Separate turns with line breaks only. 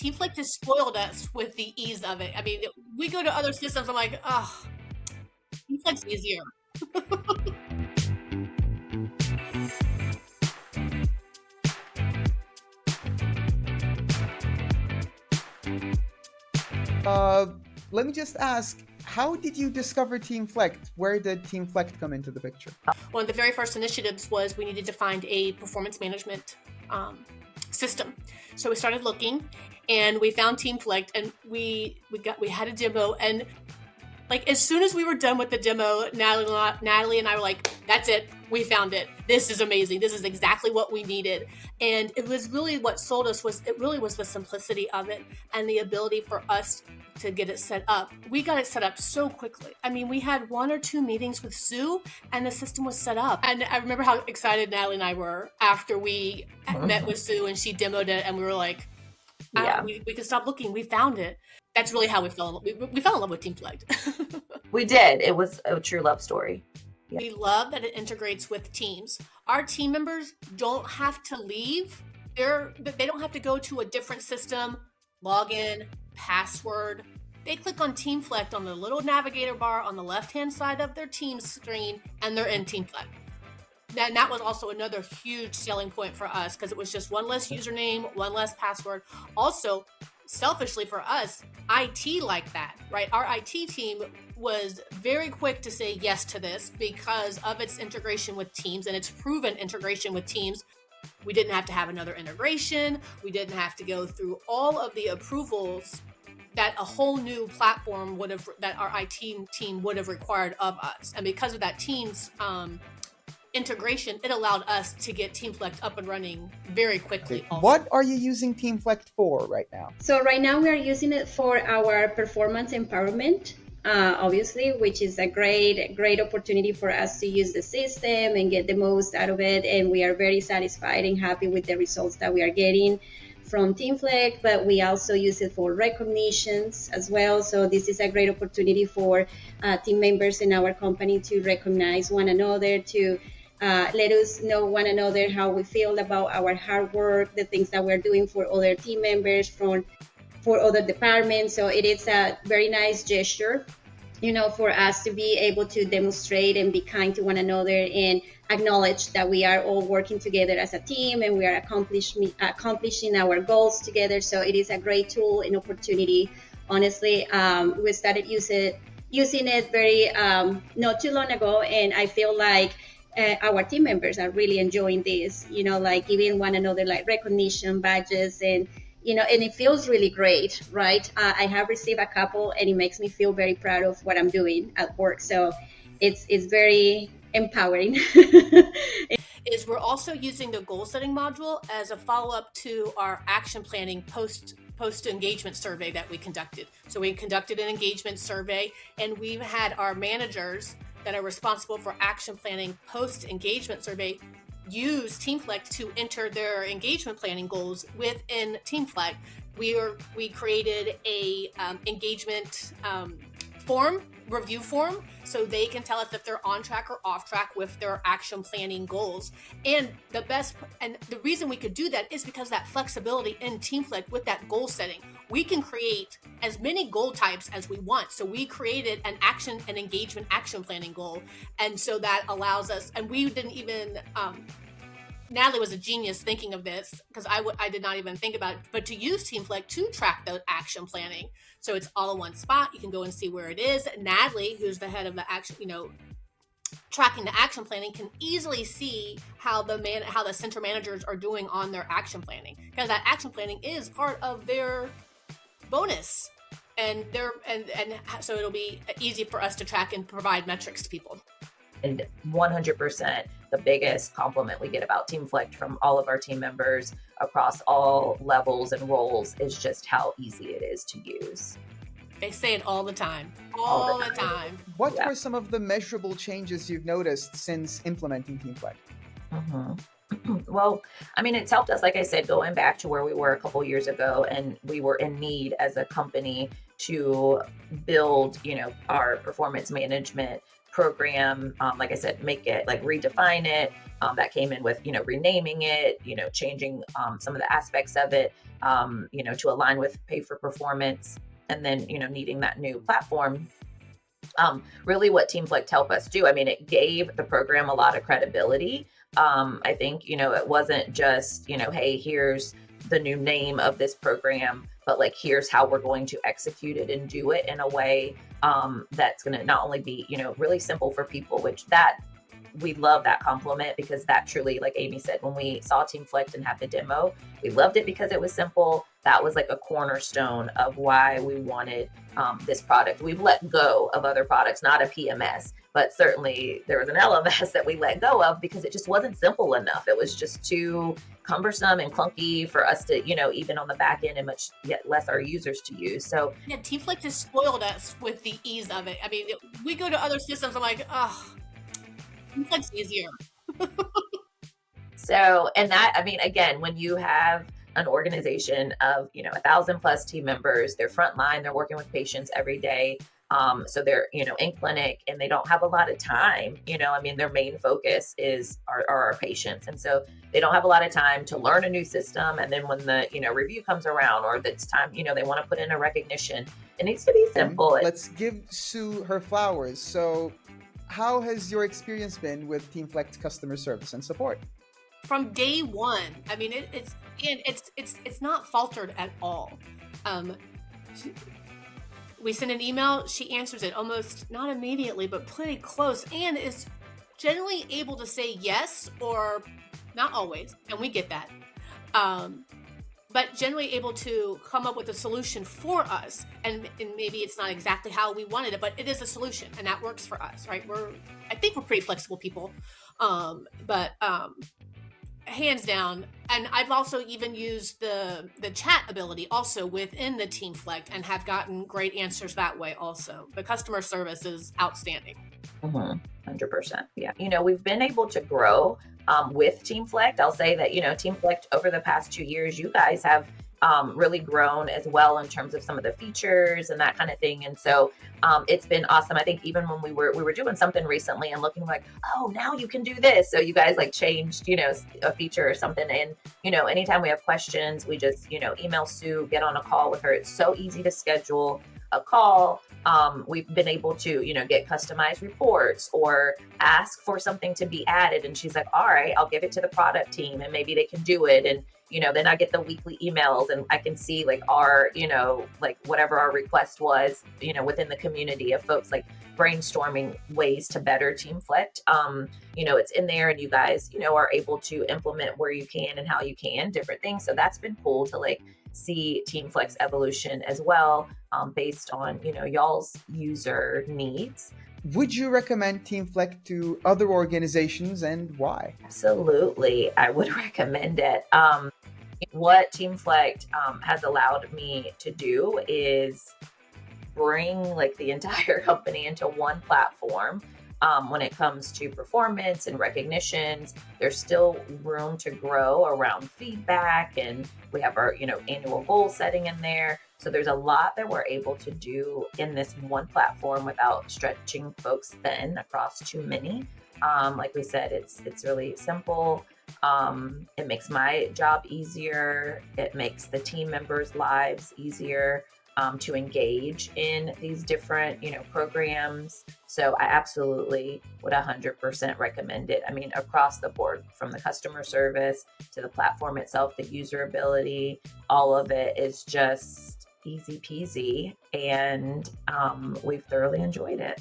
Teamflect has spoiled us with the ease of it. I mean, we go to other systems, I'm like, oh, Teamflect's easier.
Uh, Let me just ask, how did you discover Teamflect? Where did Teamflect come into the picture?
One of the very first initiatives was we needed to find a performance management system. So we started looking, and we found Teamflect, and we had a demo, and like as soon as we were done with the demo, Natalie and I were like, "That's it, we found it. This is amazing. This is exactly what we needed." And it was really what sold us was the simplicity of it and the ability for us to get it set up. We got it set up so quickly. I mean, we had 1 or 2 meetings with Sue, and the system was set up. And I remember how excited Natalie and I were after we met with Sue and she demoed it, and we were like,
Yeah.
we could stop looking. We found it. That's really how we fell in love. We fell in love with Teamflect.
We did. It was a true love story. Yeah.
We love that it integrates with Teams. Our team members don't have to leave. They don't have to go to a different system, log in, password. They click on Teamflect on the little navigator bar on the left-hand side of their Teams screen, and they're in Teamflect. And that was also another huge selling point for us because it was just one less username, one less password. Also, selfishly for us, IT like that, right? Our IT team was very quick to say yes to this because of its integration with Teams and its proven integration with Teams. We didn't have to have another integration. We didn't have to go through all of the approvals that a whole new platform that our IT team would have required of us. And because of that Teams integration, it allowed us to get Teamflect up and running very quickly. Also.
What are you using Teamflect for right now?
So right now we are using it for our performance empowerment, obviously, which is a great opportunity for us to use the system and get the most out of it. And we are very satisfied and happy with the results that we are getting from Teamflect, but we also use it for recognitions as well. So this is a great opportunity for team members in our company to recognize one another, to let us know one another how we feel about our hard work, the things that we're doing for other team members, for other departments. So it is a very nice gesture, for us to be able to demonstrate and be kind to one another and acknowledge that we are all working together as a team and we are accomplishing our goals together. So it is a great tool and opportunity. Honestly, we started using it very not too long ago, and I feel like our team members are really enjoying this, like giving one another like recognition badges, and and it feels really great, right? I have received a couple, and it makes me feel very proud of what I'm doing at work. So it's very empowering.
Is we're also using the goal setting module as a follow-up to our action planning post engagement survey that we conducted. So we conducted an engagement survey, and we've had our managers that are responsible for action planning post engagement survey use Teamflect to enter their engagement planning goals within Teamflect. We created a engagement review form, so they can tell us if they're on track or off track with their action planning goals. And the reason we could do that is because that flexibility in Teamflect with that goal setting, we can create as many goal types as we want. So we created an engagement action planning goal. And so that allows us, and we didn't even, Natalie was a genius thinking of this because I did not even think about it, but to use Teamflect to track the action planning. So it's all in one spot. You can go and see where it is. Natalie, who's the head of the action, tracking the action planning, can easily see how the center managers are doing on their action planning, because that action planning is part of their bonus. And so it'll be easy for us to track and provide metrics to people.
And 100%, the biggest compliment we get about Teamflect from all of our team members across all levels and roles is just how easy it is to use.
They say it all the time. All the time.
What were some of the measurable changes you've noticed since implementing Teamflect?
Well, I mean, it's helped us, like I said, going back to where we were a couple years ago, and we were in need as a company to build, our performance management program, like I said, make it like redefine it. That came in with, renaming it, changing some of the aspects of it, to align with pay for performance, and then, needing that new platform. Really what Teamflect helped us do, I mean, it gave the program a lot of credibility. I think, it wasn't just, hey, here's the new name of this program, but like, here's how we're going to execute it and do it in a way that's going to not only be, really simple for people, which that we love that compliment, because that truly, like Amy said, when we saw Teamflect and had the demo, we loved it because it was simple. That was like a cornerstone of why we wanted this product. We've let go of other products, not a PMS, but certainly there was an LMS that we let go of because it just wasn't simple enough. It was just too cumbersome and clunky for us to, even on the back end, and much yet less our users to use. So
yeah, Teamflect has spoiled us with the ease of it. I mean, we go to other systems, I'm like, oh, Teamflect's easier.
So, and that, I mean, again, when you have an organization of, 1,000+ team members, they're frontline, they're working with patients every day. So they're, in clinic, and they don't have a lot of time, I mean, their main focus are our patients. And so they don't have a lot of time to learn a new system. And then when the, review comes around, or it's time, they want to put in a recognition, it needs to be simple.
Let's give Sue her flowers. So how has your experience been with Teamflect customer service and support?
From day one, I mean, it's not faltered at all. We send an email, she answers it almost not immediately, but pretty close, and is generally able to say yes, or not always, and we get that. But generally able to come up with a solution for us, and maybe it's not exactly how we wanted it, but it is a solution, and that works for us, right? I think we're pretty flexible people, but hands down. And I've also even used the chat ability also within the Teamflect, and have gotten great answers that way also. The customer service is outstanding.
100%. Yeah. We've been able to grow with Teamflect. I'll say that, Teamflect over the past 2 years, you guys have really grown as well in terms of some of the features and that kind of thing. And so it's been awesome. I think even when we were doing something recently and looking like, oh, now you can do this. So you guys like changed, a feature or something. And, anytime we have questions, we just, email Sue, get on a call with her. It's so easy to schedule a call. We've been able to, get customized reports or ask for something to be added. And she's like, all right, I'll give it to the product team and maybe they can do it. And, then I get the weekly emails and I can see like our, like whatever our request was, within the community of folks like brainstorming ways to better Teamflect. It's in there, and you guys, are able to implement where you can and how you can, different things. So that's been cool to like see Teamflect's evolution as well, based on, y'all's user needs.
Would you recommend Teamflect to other organizations, and why?
Absolutely. I would recommend it. What Teamflect has allowed me to do is bring like the entire company into one platform. When it comes to performance and recognitions, there's still room to grow around feedback, and we have our, annual goal setting in there. So there's a lot that we're able to do in this one platform without stretching folks thin across too many. Like we said, it's really simple. It makes my job easier. It makes the team members' lives easier to engage in these different, programs. So I absolutely would 100% recommend it. I mean, across the board, from the customer service to the platform itself, the user ability, all of it is just easy peasy. And we've thoroughly enjoyed it.